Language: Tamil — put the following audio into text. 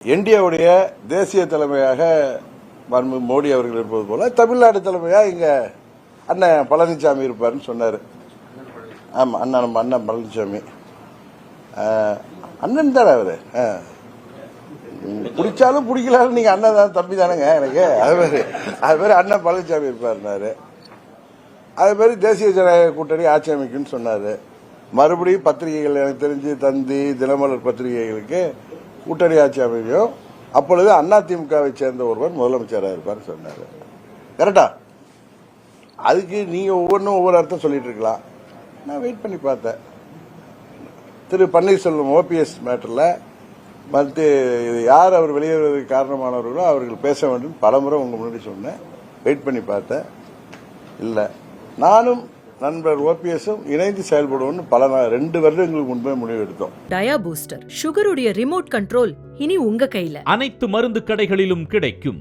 இந்தியாவுடைய தேசிய தலைமையாக மோடி அவர்கள் இருப்பது போல தமிழ்நாடு தலைமையா இங்க அண்ணன் பழனிசாமி இருப்பாருன்னு சொன்னாரு. ஆமா, நம்ம அண்ணன் பழனிசாமி அண்ணன் தானே அவரு. பிடிச்சாலும் பிடிக்கலாலும் நீங்க அண்ணன் தான், தம்பி தானேங்க எனக்கு. அது மாதிரி அண்ணன் பழனிசாமி இருப்பாருனாரு. அது மாதிரி தேசிய ஜனநாயக கூட்டணி ஆட்சி அமைக்குன்னு சொன்னாரு. மறுபடியும் பத்திரிகைகள் எனக்கு தெரிஞ்சு தந்தி, தினமலர் பத்திரிகைகளுக்கு கூட்டணி ஆட்சி அமைக்கும், அப்பொழுது அதிமுகவை சேர்ந்த ஒருவர் முதலமைச்சராக இருப்பார் சொன்னாரு. கரெக்டா? அதுக்கு நீங்க ஒவ்வொன்றும் ஒவ்வொரு அர்த்தம் சொல்லிட்டு இருக்கலாம். நான் வெயிட் பண்ணி பார்த்தேன். திரு பன்னீர்செல்வம் ஓபிஎஸ் மேட்டர்ல யார் அவர் வெளியேறுவதற்கு காரணமானவர்களோ அவர்கள் பேச வேண்டும் பலமுறை உங்க முன்னாடி சொன்னேன். வெயிட் பண்ணி பார்த்தேன். இல்ல, நானும் நண்பர் ஓபிஎஸும் இணைந்து செயல்படுவோம்னு 2 வருடங்களுக்கு முன்பே முடிவு எடுத்தோம். டயா பூஸ்டர் சுகருடைய ரிமோட் கண்ட்ரோல் இனி உங்க கையில. அனைத்து மருந்து கடைகளிலும் கிடைக்கும்.